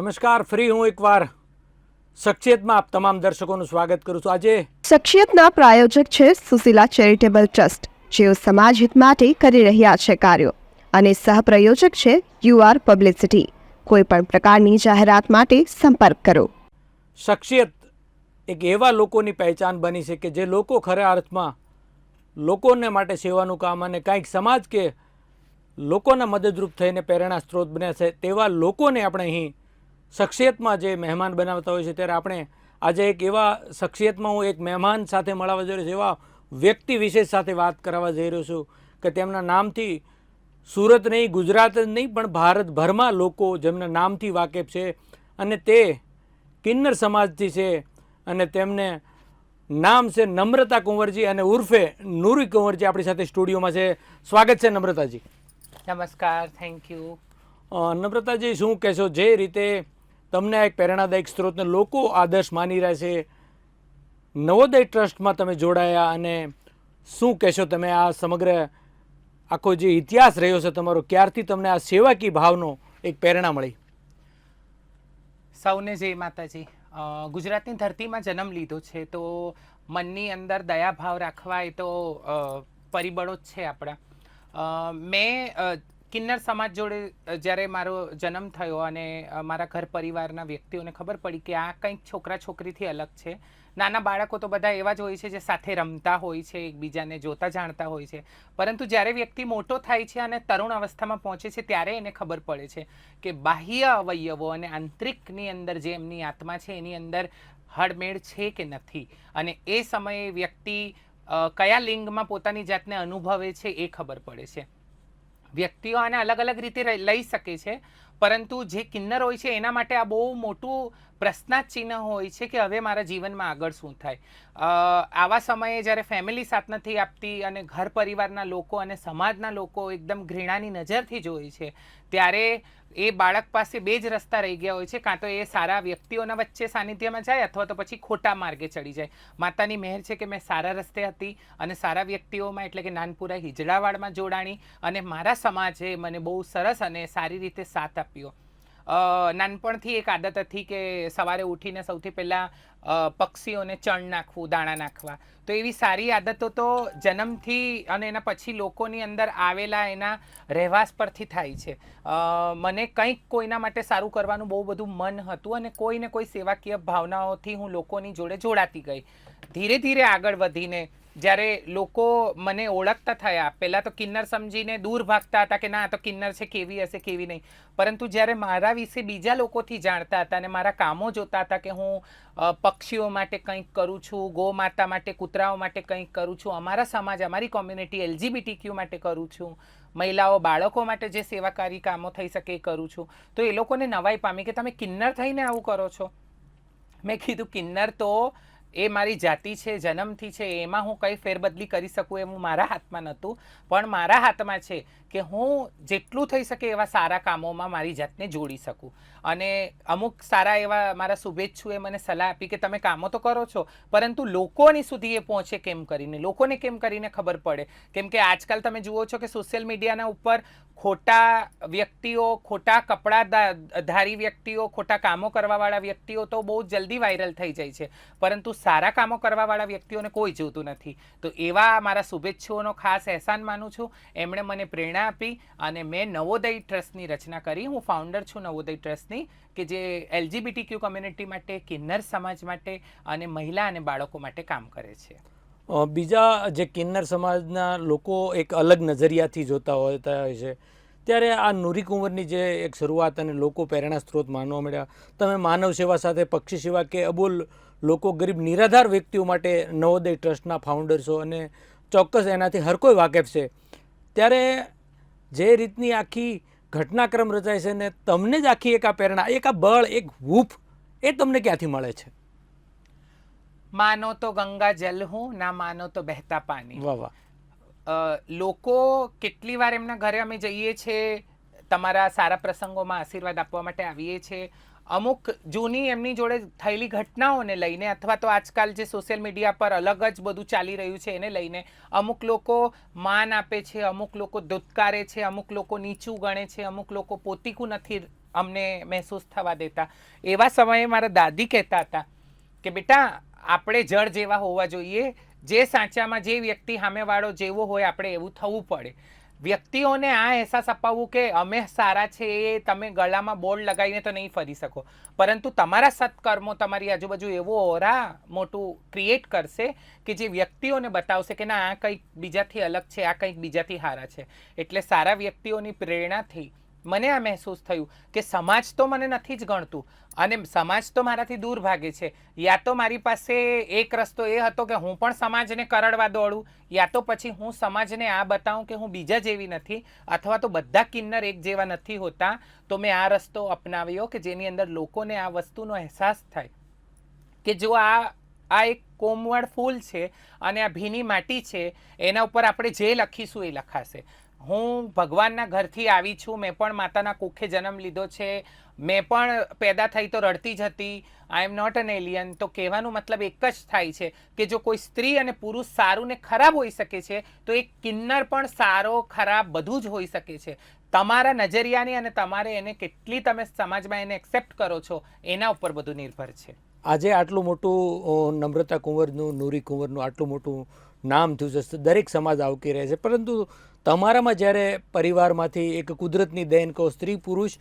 નમસ્કાર, ફ્રી હું એકવાર શખ્સિયતમાં આપ તમામ દર્શકોનું સ્વાગત કરું છું. આજે શખ્સિયતના પ્રાયોજક છે સુશીલા ચેરિટેબલ ટ્રસ્ટ, જેઓ સમાજ હિત માટે કરી રહ્યા છે કાર્યો, અને સહપ્રાયોજક છે યુઆર પબ્લિસિટી. કોઈ પણ પ્રકારની જાહેરાત માટે સંપર્ક કરો. શખ્સિયત એક એવા લોકોની પહેચાન બની છે કે જે લોકો ખરા અર્થમાં લોકોને માટે સેવાનું કામ અને કંઈક સમાજ કે લોકોના મદદરૂપ થઈને પ્રેરણા સ્ત્રોત બન્યા છે તેવા લોકોને આપણે અહીં શખ્સિયતમાં જે મહેમાન બનાવતા હોય છે, ત્યારે આપણે આજે એક એવા શખ્સિયતમાં હું એક મહેમાન સાથે મળવા જઈ રહ્યો છું, એવા વ્યક્તિ વિશેષ સાથે વાત કરવા જઈ રહ્યો છું કે તેમના નામથી સુરત નહીં, ગુજરાત જ નહીં પણ ભારતભરમાં લોકો જેમના નામથી વાકેફ છે, અને તે કિન્નર સમાજથી છે, અને તેમને નામ છે નમ્રતા કુંવરજી, અને ઉર્ફે નૂરી કુંવરજી આપણી સાથે સ્ટુડિયોમાં છે. સ્વાગત છે નમ્રતાજી. નમસ્કાર, થેન્ક યુ. નમ્રતાજી, શું કહેશો, જે રીતે તમને એક પ્રેરણાદાયક સ્ત્રોતને લોકો આદર્શ માની રહ્યા છે, નવોદય ટ્રસ્ટમાં તમે જોડાયા, અને શું કહેશો તમે આ સમગ્ર આખો જે ઇતિહાસ રહ્યો છે તમારો, ક્યારથી તમને આ સેવાકી ભાવનો એક પ્રેરણા મળી? સૌને જય માતાજી. ગુજરાતની ધરતીમાં જન્મ લીધો છે તો મનની અંદર દયાભાવ રાખવા એ તો પરિબળો જ છે આપણા. મેં કિન્નર સમાજ જોડે જ્યારે મારો જન્મ થયો અને મારા ઘર પરિવારના વ્યક્તિઓને ખબર પડી કે આ કંઈક છોકરા છોકરીથી અલગ છે. નાના બાળકો તો બધા એવા જ હોય છે જે સાથે રમતા હોય છે, એકબીજાને જોતા જાણતા હોય છે, પરંતુ જ્યારે વ્યક્તિ મોટો થાય છે અને તરુણ અવસ્થામાં પહોંચે છે ત્યારે એને ખબર પડે છે કે બાહ્ય અવયવો અને આંતરિકની અંદર જે એમની આત્મા છે એની અંદર હળમેળ છે કે નથી, અને એ સમયે વ્યક્તિ કયા લિંગમાં પોતાની જાતને અનુભવે છે એ ખબર પડે છે. વ્યક્તિઓ આને અલગ અલગ રીતે લઈ શકે છે, પરંતુ જે કિન્નર હોય છે એના માટે આ બહુ મોટું પ્રશ્નાર્થ ચિહ્ન હોય છે કે હવે મારા જીવનમાં આગળ શું થાય. આવા સમયે જ્યારે ફેમિલી સાથ નથી આપતી અને ઘર પરિવારના લોકો અને સમાજના લોકો એકદમ ઘૃણાની નજરથી જોઈ છે, ત્યારે એ બાળક પાસે બે જ રસ્તા રહી ગયા હોય છે, કાં તો એ સારા વ્યક્તિઓના વચ્ચે સાનિધ્યમાં જાય અથવા તો પછી ખોટા માર્ગે ચડી જાય. માતાની મહેર છે કે મેં સારા રસ્તે હતી અને સારા વ્યક્તિઓમાં એટલે કે નાનપુરા હિજડાવાડમાં જોડાણી, અને મારા સમાજે મને બહુ સરસ અને સારી રીતે સાથ આપ્યો. નાનપણથી એક આદત હતી કે સવારે ઉઠીને સૌથી પહેલાં પક્ષીઓને ચણ નાખવું, દાણા નાખવા. તો એવી સારી આદતો તો જન્મથી અને એના પછી લોકોની અંદર આવેલા એના રહેવાસ પરથી થાય છે. મને કંઈક કોઈના માટે સારું કરવાનું બહુ બધું મન હતું, અને કોઈને કોઈ સેવાકીય ભાવનાઓથી હું લોકોની જોડે જોડાતી ગઈ. ધીરે ધીરે આગળ વધીને જ્યારે લોકો મને ઓળખતા થયા, પહેલાં તો કિન્નર સમજીને દૂર ભાગતા હતા કે ના આ તો કિન્નર છે, કેવી હશે કેવી નહીં, પરંતુ જ્યારે મારા વિશે બીજા લોકોથી જાણતા હતા અને મારા કામો જોતા હતા કે હું પક્ષીઓ માટે કંઈક કરું છું, ગો માતા માટે, કૂતરાઓ માટે કંઈક કરું છું, અમારા સમાજ, અમારી કોમ્યુનિટી LGBTQ માટે કરું છું, મહિલાઓ બાળકો માટે જે સેવાકારી કામો થઈ શકે એ કરું છું, તો એ લોકોને નવાઈ પામી કે તમે કિન્નર થઈને આવું કરો છો. મેં કીધું કિન્નર તો એ મારી જાતિ છે, જન્મથી છે, એમાં હું કંઈ ફેરબદલી કરી શકું એવું મારા હાથમાં નહોતું, પણ મારા હાથમાં છે કે હું જેટલું થઈ શકે એવા સારા કામોમાં મારી જાતને જોડી શકું. અને અમુક સારા એવા મારા શુભેચ્છુએ મને સલાહ આપી કે તમે કામો તો કરો છો, પરંતુ લોકોની સુધી એ પહોંચે કેમ કરીને, લોકોને કેમ કરીને ખબર પડે. કેમ કે આજકાલ તમે જુઓ છો કે સોશિયલ મીડિયાના ઉપર ખોટા વ્યક્તિઓ, ખોટા કપડાં ધારી વ્યક્તિઓ, ખોટા કામો કરવાવાળા વ્યક્તિઓ તો બહુ જલ્દી વાયરલ થઈ જાય છે, પરંતુ સારા કામો કરવાવાળા વ્યક્તિઓને કોઈ જોતું નથી. તો એવા મારા શુભેચ્છુઓનો ખાસ અહેસાન માનું છું. એમણે મને પ્રેરણા આપી અને મેં નવોદય ટ્રસ્ટની રચના કરી. હું ફાઉન્ડર છું નવોદય ટ્રસ્ટની, કે જે LGBTQ કમ્યુનિટી માટે, કિન્નર સમાજ માટે અને મહિલા અને બાળકો માટે કામ કરે છે. બીજા જે કિન્નર સમાજના લોકો એક અલગ નજરિયાથી જોતા હોય છે, ત્યારે આ નૂરી કુંવરની જે એક શરૂઆત અને લોકો પ્રેરણા સ્ત્રોત માનવા મળ્યા, તમે માનવ સેવા સાથે પક્ષી સેવા કે અબોલ લોકો, ગરીબ નિરાધાર વ્યક્તિઓ માટે નવોદય ટ્રસ્ટના ફાઉન્ડર છો, અને ચોક્કસ એનાથી હર કોઈ વાકેફ છે, ત્યારે જે રીતની આખી ઘટનાક્રમ રચાય છે ને તમને જ આખી એક આ પ્રેરણા, એક આ બળ, એક હૂફ, એ તમને ક્યાંથી મળે છે? માનો તો ગંગા જલ હું, ના માનો તો બહેતા પાણી. વાહ વાહ. લોકો કેટલી વાર એમના ઘરે અમે જઈએ છીએ, તમારા સારા પ્રસંગોમાં આશીર્વાદ આપવા માટે આવીએ છીએ. અમુક જૂની એમની જોડે થયેલી ઘટનાઓને લઈને, અથવા તો આજકાલ જે સોશિયલ મીડિયા પર અલગ જ બધું ચાલી રહ્યું છે એને લઈને અમુક લોકો માન આપે છે, અમુક લોકો ધુત્કારે છે, અમુક લોકો નીચું ગણે છે, અમુક લોકો પોતીકું નથી અમને મહેસૂસ થવા દેતા. એવા સમયે મારા દાદી કહેતા હતા કે બેટા આપણે જળ જેવા હોવા જોઈએ, જે સાચામાં જે વ્યક્તિ સામેવાળો જેવો હોય આપણે એવું થવું પડે. વ્યક્તિઓને આ અહેસાસ અપાવવું કે અમે સારા છે એ તમે ગળામાં બોર્ડ લગાવીને તો નહીં ફરી શકો, પરંતુ તમારા સત્કર્મો તમારી આજુબાજુ એવો ઓરા મોટું ક્રિએટ કરશે કે જે વ્યક્તિઓને બતાવશે કે ના આ કંઈક બીજાથી અલગ છે, આ કંઈક બીજાથી સારા છે. એટલે સારા વ્યક્તિઓની પ્રેરણાથી મને આ મહેસૂસ થયું કે સમાજ તો મને નથી જ ગણતું અને સમાજ તો મારાથી દૂર ભાગે છે. યા તો મારી પાસે એક રસ્તો એ હતો કે હું પણ સમાજને કરડવા દોડું, યા તો પછી હું સમાજને આ બતાવું કે હું બીજા જેવી નથી, અથવા તો બધા કિન્નર એક જેવા નથી હોતા. તો મેં આ રસ્તો અપનાવ્યો કે જેની અંદર લોકોને આ વસ્તુનો અહેસાસ થાય કે જો આ એક કોમળ ફૂલ છે અને આ ભીની માટી છે, એના ઉપર આપણે જે લખીશું એ લખાશે. હું ભગવાનના ઘરથી આવી છું, મેં પણ માતાના કુખે જન્મ લીધો છે, મેં પણ પેદા થઈ તો રડતી જ હતી. આઈ એમ નોટ એન એલિયન. તો કહેવાનો મતલબ એક જ થાય છે કે જો કોઈ સ્ત્રી અને પુરુષ સારું ને ખરાબ હોઈ શકે છે, તો એક કિન્નર પણ સારો ખરાબ બધું જ હોઈ શકે છે. તમારા નજરિયાની અને તમારે એને કેટલી તમે સમાજમાં એને એક્સેપ્ટ કરો છો એના ઉપર બધું નિર્ભર છે. આજે આટલું મોટું નમ્રતા કુંવરનું, નૂરી કુંવરનું આટલું મોટું નામ થયું છે, દરેક સમાજ આવકી રહે છે, પરંતુ તમારામાં જ્યારે પરિવારમાંથી એક કુદરતની દેન કહો, સ્ત્રી પુરુષ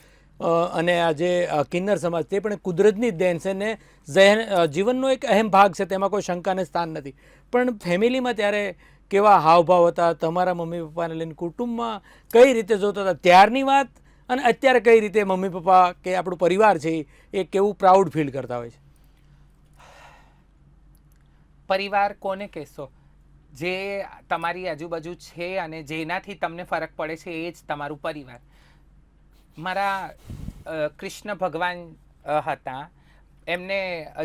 અને આજે કિન્નર સમાજ તે પણ કુદરતની જ દેન છે ને જીવનનો એક અહેમ ભાગ છે, તેમાં કોઈ શંકાને સ્થાન નથી. પણ ફેમિલીમાં ત્યારે કેવા હાવભાવ હતા તમારા મમ્મી પપ્પાને લઈને, કુટુંબમાં કઈ રીતે જોતા હતા ત્યારની વાત અને અત્યારે કઈ રીતે મમ્મી પપ્પા કે આપણું પરિવાર છે એ કેવું પ્રાઉડ ફીલ કરતા હોય છે? પરિવાર કોને કહેશો? જે તમારી આજુબાજુ છે અને જેનાથી તમને ફરક પડે છે એ જ તમારું પરિવાર. મારા કૃષ્ણ ભગવાન હતા, એમને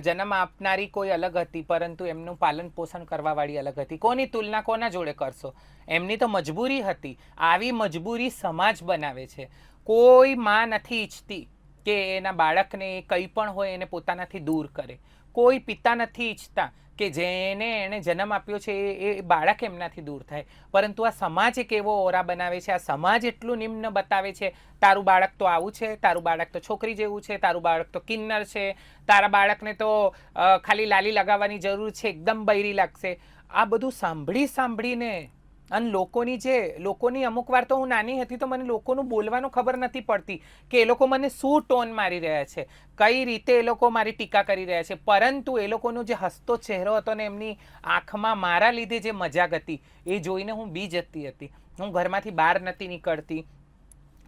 જન્મ આપનારી કોઈ અલગ હતી, પરંતુ એમનું પાલન પોષણ કરવાવાળી અલગ હતી. કોની તુલના કોના જોડે કરશો? એમની તો મજબૂરી હતી. આવી મજબૂરી સમાજ બનાવે છે. કોઈ માં નથી ઈચ્છતી કે એના બાળકને કંઈ પણ હોય એને પોતાનાથી દૂર કરે. કોઈ પિતા નથી ઈચ્છતા કે જેને એણે જન્મ આપ્યો છે એ બાળક એમનાથી દૂર થાય. પરંતુ આ સમાજ એક એવો ઓરા બનાવે છે, આ સમાજ એટલું નિમ્ન બતાવે છે, તારું બાળક તો આવું છે, તારું બાળક તો છોકરી જેવું છે, તારું બાળક તો કિન્નર છે, તારા બાળકને તો ખાલી લાલી લગાવવાની જરૂર છે, એકદમ બૈરી લાગશે. આ બધું સાંભળીને અને લોકોની અમુક વાર તો હું નાની હતી તો મને લોકોનું બોલવાનું ખબર નથી પડતી કે એ લોકો મને શું ટોન મારી રહ્યા છે, કઈ રીતે એ લોકો મારી ટીકા કરી રહ્યા છે, પરંતુ એ લોકોનો જે હસતો ચહેરો હતો ને એમની આંખમાં મારા લીધે જે મજાક હતી એ જોઈને હું બી જતી હતી. હું ઘરમાંથી બહાર નથી નીકળતી.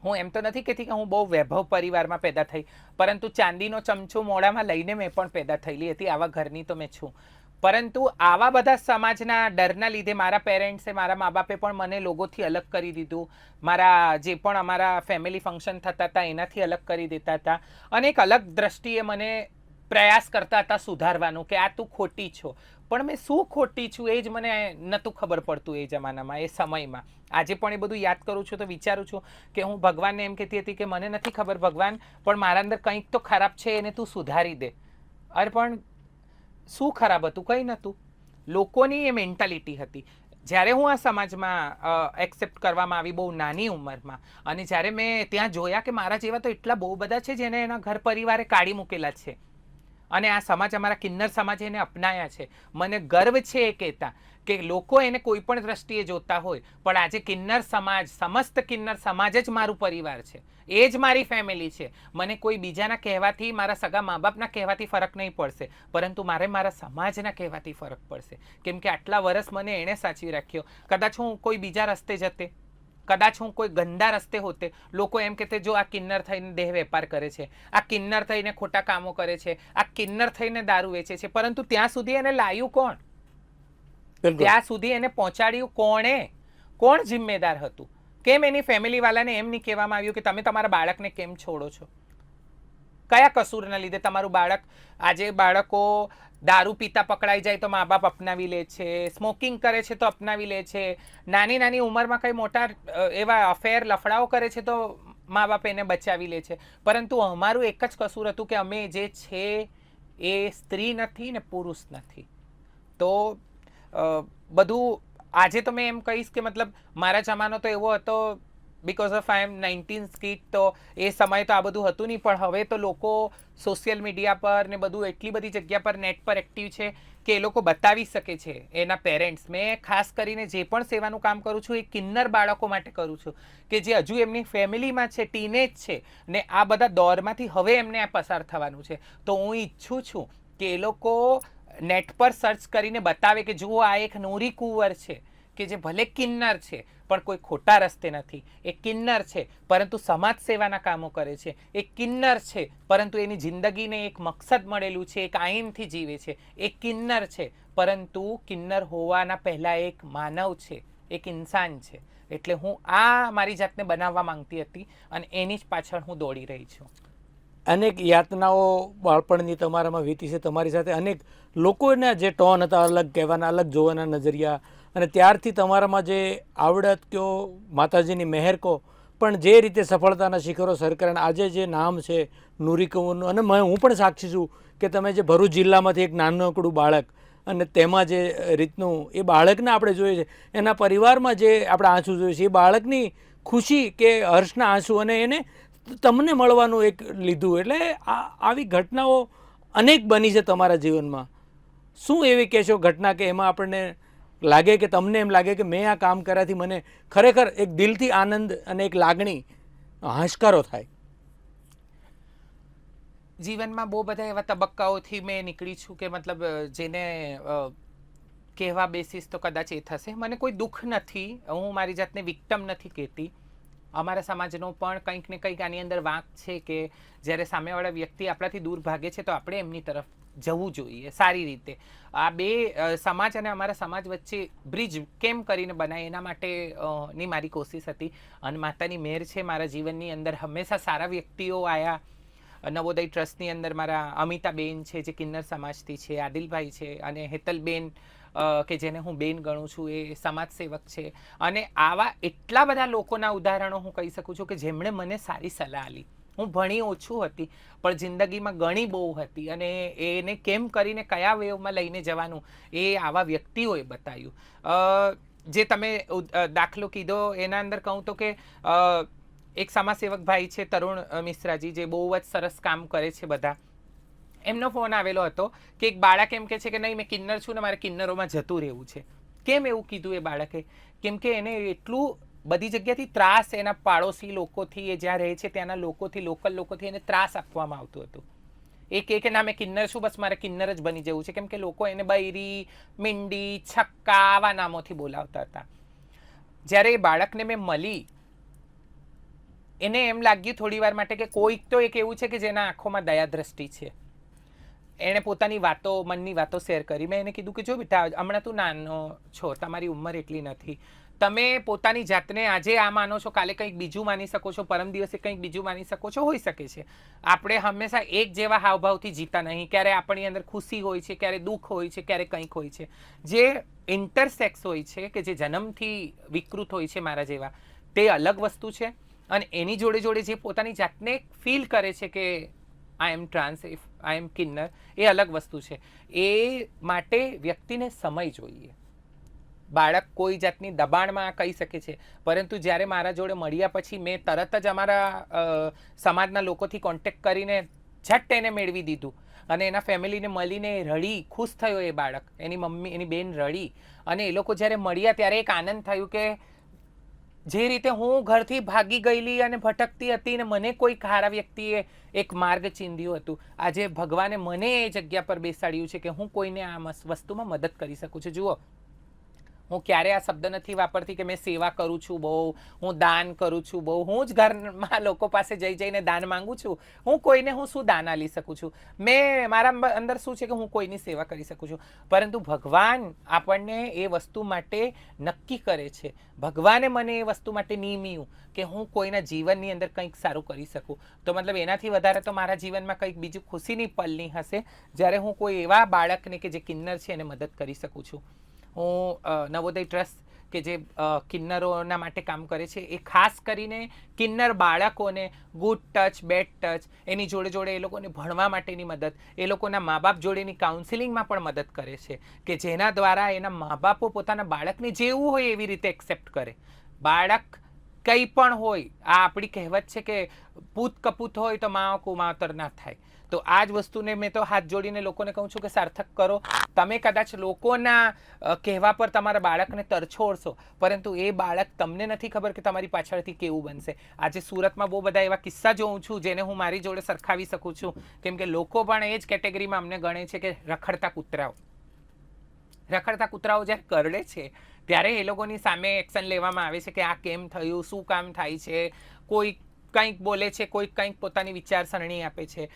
હું એમ તો નથી કહેતી કે હું બહુ વૈભવ પરિવારમાં પેદા થઈ, પરંતુ ચાંદીનો ચમચો મોઢામાં લઈને મેં પણ પેદા થયેલી હતી. આવા ઘરની તો મેં છું. પરંતુ આવા બધા સમાજના ડરના લીધે મારા પેરેન્ટ્સે, મારા મા બાપે પણ મને લોકોથી અલગ કરી દીધું. મારા જે પણ અમારા ફેમિલી ફંક્શન થતા હતા એનાથી અલગ કરી દેતા હતા અને એક અલગ દ્રષ્ટિએ મને પ્રયાસ કરતા હતા સુધારવાનું કે આ તું ખોટી છો. પણ મેં શું ખોટી છું એ જ મને નહોતું ખબર પડતું એ જમાનામાં, એ સમયમાં. આજે પણ એ બધું યાદ કરું છું તો વિચારું છું કે હું ભગવાનને એમ કહેતી હતી કે મને નથી ખબર ભગવાન, પણ મારા અંદર કંઈક તો ખરાબ છે, એને તું સુધારી દે. અરે પણ શું ખરાબ હતું? કંઈ નહોતું. લોકોની એ મેન્ટાલિટી હતી. જ્યારે હું આ સમાજમાં એક્સેપ્ટ કરવામાં આવી બહુ નાની ઉંમરમાં, અને જ્યારે મેં ત્યાં જોયા કે મારા જેવા તો એટલા બહુ બધા છે જેને એના ઘર પરિવારે કાઢી મૂકેલા છે અને આ સમાજ, અમારા કિન્નર સમાજે એને અપનાયા છે. મને ગર્વ છે એ કહેતા કે લોકો એને કોઈ પણ દ્રષ્ટિએ જોતા હોય, પણ આજે કિન્નર સમાજ, સમસ્ત કિન્નર સમાજ જ મારું પરિવાર છે, એ જ મારી ફેમિલી છે. મને કોઈ બીજાના કહેવાથી, મારા સગા મા બાપના કહેવાથી ફરક નહીં પડશે, પરંતુ મારે મારા સમાજના કહેવાથી ફરક પડશે. કેમ કે આટલા વર્ષ મને એણે સાચવી રાખ્યો. કદાચ હું કોઈ બીજા રસ્તે જતે, કદાચ હું કોઈ ગંદા રસ્તે હોતે, લોકો એમ કહેતે જો આ કિન્નર થઈને દેહ વેપાર કરે છે, આ કિન્નર થઈને ખોટા કામો કરે છે, આ કિન્નર થઈને દારૂ વેચે છે. પરંતુ ત્યાં સુધી એને લાવ્યું કોણ? ત્યાં સુધી એને પહોંચાડ્યું કોણે? કોણ જિમ્મેદાર હતું? કેમ એની ફેમિલી વાળાને એમ નહીં કહેવામાં આવ્યું કે તમે તમારા બાળકને કેમ છોડો છો? કયા કસૂરના લીધે તમારું બાળક? આજે બાળકો દારૂ પીતા પકડાઈ જાય તો મા બાપ અપનાવી લે છે, સ્મોકિંગ કરે છે તો અપનાવી લે છે, નાની નાની ઉંમરમાં કંઈ મોટા એવા અફેર લફડાઓ કરે છે તો મા બાપ એને બચાવી લે છે. પરંતુ અમારું એક જ કસૂર હતું કે અમે જે છે એ સ્ત્રી નથી ને પુરુષ નથી. તો બધું આજે તો મેં એમ કહીશ કે મતલબ મારા જમાનો તો એવો હતો, બિકોઝ ઓફ આઈ એમ 19 સ્કીટ, તો એ સમયે તો આ બધું હતું નહીં, પણ હવે તો લોકો સોશિયલ મીડિયા પર ને બધું એટલી બધી જગ્યા પર નેટ પર એક્ટિવ છે કે એ લોકો બતાવી શકે છે એના પેરેન્ટ્સ. મેં ખાસ કરીને જે પણ સેવાનું કામ કરું છું એ કિન્નર બાળકો માટે કરું છું કે જે હજુ એમની ફેમિલીમાં છે, ટીનેજ છે, ને આ બધા દોરમાંથી હવે એમને આ પસાર થવાનું છે. તો હું ઈચ્છું છું કે એ લોકો નેટ પર સર્ચ કરીને બતાવે કે જુઓ આ એક નૂરી કુંવર છે કે જે ભલે કિન્નર છે પણ કોઈ ખોટા રસ્તે નથી. એ કિન્નર છે પરંતુ સમાજ સેવાના કામો કરે છે. એ કિન્નર છે પરંતુ એની જિંદગીને એક મકસદ મળેલું છે, એક આઈનથી જીવે છે. એ કિન્નર છે પરંતુ કિન્નર હોવાના પહેલાં એક માનવ છે, એક ઇન્સાન છે. એટલે હું આ મારી જાતને બનાવવા માંગતી હતી અને એની જ પાછળ હું દોડી રહી છું. અનેક યાતનાઓ બાળપણની તમારામાં વીતી છે, તમારી સાથે અનેક લોકોના જે ટોન હતા, અલગ કહેવાના, અલગ જોવાના નજરિયા, અને ત્યારથી તમારામાં જે આવડત કયો, માતાજીની મહેર કહો, પણ જે રીતે સફળતાના શિખરો સર કર્યા, આજે જે નામ છે નૂરી કુંવરનું, અને હું પણ સાક્ષી છું કે તમે જે ભરૂચ જિલ્લામાંથી એક નાનકડું બાળક, અને તેમાં જે રીતનું એ બાળકને આપણે જોઈએ છે, એના પરિવારમાં જે આપણે આંસુ જોઈએ છે, એ બાળકની ખુશી કે હર્ષના આંસુ, અને એને તમને મળવાનું એક લીધું. એટલે આવી ઘટનાઓ અનેક બની છે તમારા જીવનમાં. શું એવી કહેશો ઘટના કે એમાં આપણને લાગે કે તમને એમ લાગે કે મેં આ કામ કર્યાથી મને ખરેખર એક દિલથી આનંદ અને એક લાગણી, હાશકારો થાય? જીવનમાં બહુ બધા એવા તબક્કાઓથી મેં નીકળી છું કે મતલબ જેને કહેવા બેસીસ તો કદાચ એ થશે. મને કોઈ દુઃખ નથી, હું મારી જાતને વિક્ટમ નથી કહેતી. અમારા સમાજનો પણ કંઈક ને કંઈક આની અંદર વાંક છે કે જ્યારે સામેવાળા વ્યક્તિ આપણાથી દૂર ભાગે છે તો આપણે એમની તરફ જવું જોઈએ સારી રીતે. આ બે સમાજ અને અમારા સમાજ વચ્ચે બ્રિજ કેમ કરીને બનાય એના માટેની મારી કોશિશ હતી. અને માતાની મહેર છે મારા જીવનની અંદર હંમેશા સારા વ્યક્તિઓ આવ્યા. નવોદય ટ્રસ્ટની અંદર મારા અમિતાબેન છે જે કિન્નર સમાજથી છે, આદિલભાઈ છે, અને હેતલબેન કે જેને હું બેન ગણું છું, એ સમાજ સેવક છે. અને આવા એટલા બધા લોકોના ઉદાહરણો હું કહી શકું છું કે જેમણે મને સારી સલાહ આપી. હું ભણી ઓછું હતી પણ જિંદગીમાં ઘણી બહુ હતી, અને એને કેમ કરીને કયા વેવમાં લઈને જવાનું એ આવા વ્યક્તિઓએ બતાવ્યું. જે તમે દાખલો કીધો એના અંદર કહું તો કે એક સમાજસેવક ભાઈ છે તરુણ મિશ્રાજી, જે બહુ જ સરસ કામ કરે છે બધા. એમનો ફોન આવેલો હતો કે એક બાળક એમ કહે છે કે નહીં મેં કિન્નર છું ને મારે કિન્નરોમાં જતું રહેવું છે. કેમ એવું કીધું એ બાળકે? કેમ કે એને એટલું બધી જગ્યાથી ત્રાસ એના પાડોશી લોકોથી, એ જ્યાં રહે છે ત્યાંના લોકોથી, લોકલ લોકોથી એને ત્રાસ આપવામાં આવતું હતું. એ કહે કે ના મેં કિન્નર છું, બસ મારે કિન્નર જ બની જવું છે. કેમ કે લોકો એને બૈરી, મીંડી, છક્કા આવા નામોથી બોલાવતા હતા. જ્યારે એ બાળકને મેં મળી, એને એમ લાગ્યું થોડી વાર માટે કે કોઈક તો એક એવું છે કે જેના આંખોમાં દયા દ્રષ્ટિ છે. એણે પોતાની વાતો, મનની વાતો શેર કરી. મેં એને કીધું કે જો બેટા, હમણાં તું નાનો છો, તમારી ઉંમર એટલી નથી, તમે પોતાની જાતને આજે આ માનો છો, કાલે કંઈક બીજું માની શકો છો, પરમ દિવસે કંઈક બીજું માની શકો છો, હોઈ શકે છે. આપણે હંમેશા એક જેવા હાવભાવથી જીતા નહીં. ક્યારે આપણી અંદર ખુશી હોય છે, ક્યારે દુઃખ હોય છે, ક્યારે કંઈક હોય છે. જે ઇન્ટરસેક્સ હોય છે કે જે જન્મથી વિકૃત હોય છે મારા જેવા, તે અલગ વસ્તુ છે. અને એની જોડે જોડે જે પોતાની જાતને ફીલ કરે છે કે આઈ એમ ટ્રાન્સ, આઈ એમ કિન્નર, એ અલગ વસ્તુ છે. એ માટે વ્યક્તિને સમય જોઈએ. બાળક કોઈ જાતની દબાણમાં કહી શકે છે, પરંતુ જ્યારે મારા જોડે મળ્યા પછી મેં તરત જ અમારા સમાજના લોકોથી કોન્ટેક્ટ કરીને ઝટ એને મેળવી દીધું. અને એના ફેમિલીને મળીને રડી, ખુશ થયો એ બાળક, એની મમ્મી, એની બેન રડી. અને એ લોકો જ્યારે મળ્યા ત્યારે એક આનંદ થયું કે જે રીતે હું ઘરથી ભાગી ગયેલી અને ભટકતી હતી ને મને કોઈ ખારા વ્યક્તિએ એક માર્ગ ચીંધ્યું હતું, આજે ભગવાને મને એ જગ્યા પર બેસાડ્યું છે કે હું કોઈને આ વસ્તુમાં મદદ કરી શકું છું. જુઓ, હું ક્યારે આ શબ્દ નથી વાપરતી કે મેં સેવા કરું છું બહુ, હું દાન કરું છું બહુ. હું જ ઘરમાં લોકો પાસે જઈને દાન માંગુ છું. હું કોઈને હું શું દાન આપી શકું છું? મેં મારા અંદર શું છે કે હું કોઈની સેવા કરી શકું છું. પરંતુ ભગવાન આપણને એ વસ્તુ માટે નક્કી કરે છે. ભગવાને મને એ વસ્તુ માટે નિમ્યું કે હું કોઈના જીવનની અંદર કંઈક સારું કરી શકું. તો મતલબ એનાથી વધારે તો મારા જીવનમાં કંઈક બીજું ખુશીની પલની હશે જ્યારે હું કોઈ એવા બાળકને કે જે કિન્નર છે એને મદદ કરી શકું છું. હું નવોદય ટ્રસ્ટ કે જે કિન્નરોના માટે કામ કરે છે, એ ખાસ કરીને કિન્નર બાળકોને ગુડ ટચ, બેડ ટચ, એની જોડે જોડે એ લોકોને ભણવા માટેની મદદ, એ લોકોના મા બાપ જોડેની કાઉન્સિલિંગમાં પણ મદદ કરે છે કે જેના દ્વારા એના મા બાપો પોતાના બાળકને જેવું હોય એવી રીતે એક્સેપ્ટ કરે. બાળક કંઈ પણ હોય, આ આપણી કહેવત છે કે પૂત કપૂત હોય તો માવ કુમાવતર ના થાય. તો આ જ વસ્તુને મેં તો હાથ જોડીને લોકોને કહું છું કે સાર્થક કરો. તમે કદાચ લોકોના કહેવા પર તમારા બાળકને તરછોડશો, પરંતુ એ બાળક તમને નથી ખબર કે તમારી પાછળથી કેવું બનશે. આજે સુરતમાં બહુ બધા એવા કિસ્સા જોઉં છું જેને હું મારી જોડે સરખાવી શકું છું, કેમ કે લોકો પણ એ જ કેટેગરીમાં અમને ગણે છે કે રખડતા કૂતરાઓ. રખડતા કૂતરાઓ જ્યારે કરડે છે ત્યારે એ લોકોની સામે એક્શન લેવામાં આવે છે કે આ કેમ થયું, શું કામ થાય છે. કોઈ કંઈક બોલે છે, કોઈ કંઈક પોતાની વિચારસરણી આપે છે,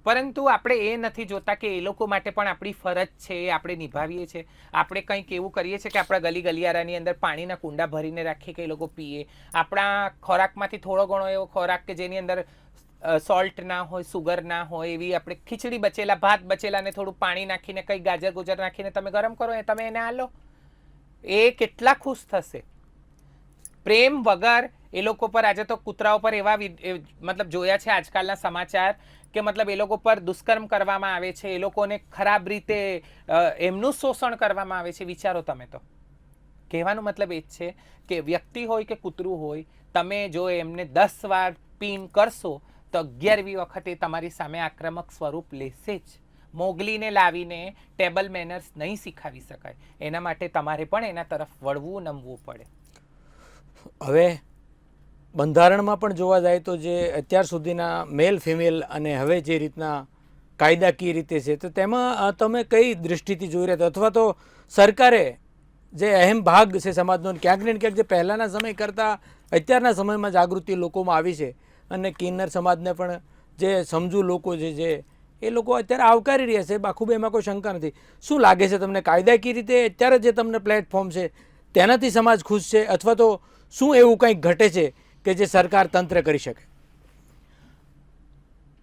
પરંતુ આપણે એ નથી જોતા કે એ લોકો માટે પણ આપણી ફરજ છે, એ આપણે નિભાવીએ છીએ. આપણે કંઈક એવું કરીએ છીએ કે આપણા ગલી ગલિયારાની અંદર પાણીના કુંડા ભરીને રાખીએ કે એ લોકો પીએ. આપણા ખોરાકમાંથી થોડો ઘણો એવો ખોરાક કે જેની અંદર સોલ્ટ ના હોય, સુગર ના હોય, એવી આપણે ખીચડી બચેલા, ભાત બચેલા ને થોડું પાણી નાખીને કંઈક ગાજર ગુજર નાખીને તમે ગરમ કરો, એ તમે એને આલો. એ કેટલા ખુશ થશે. પ્રેમ વગર એ લોકો પર આજે તો કૂતરાઓ પર એવા મતલબ જોયા છે આજકાલના સમાચાર કે મતલબ એ લોકો પર દુષ્કર્મ કરવામાં આવે છે, એ લોકોને ખરાબ રીતે એમનું શોષણ કરવામાં આવે છે. વિચારો તમે. તો કહેવાનો મતલબ એ જ છે કે વ્યક્તિ હોય કે કૂતરું હોય, તમે જો એમને 10 વાર પીન કરશો તો 11મી વખતે તમારી સામે આક્રમક સ્વરૂપ લેશે જ. મોગલીને લાવીને ટેબલ મેનર્સ નહીં શીખાવી શકાય. એના માટે તમારે પણ એના તરફ વળવું, નમવું પડે. હવે બંધારણમાં પણ જોવા જાય તો જે અત્યાર સુધીના મેલ ફિમેલ અને હવે જે રીતના કાયદાકીય રીતે છે, તો તેમાં તમે કઈ દૃષ્ટિથી જોઈ રહ્યા છો, અથવા તો સરકારે જે અહેમ ભાગ છે સમાજનો, ક્યાંક ને ક્યાંક જે પહેલાંના સમય કરતાં અત્યારના સમયમાં જાગૃતિ લોકોમાં આવી છે, અને કિન્નર સમાજને પણ જે સમજુ લોકો જે એ લોકો અત્યારે આવકારી રહ્યા છે, બાખુબે એમાં કોઈ શંકા નથી. શું લાગે છે તમને, કાયદાકીય રીતે અત્યારે જે તમને પ્લેટફોર્મ છે તેનાથી સમાજ ખુશ છે, અથવા તો શું એવું કંઈક ઘટે છે કે જે સરકાર તંત્ર કરી શકે?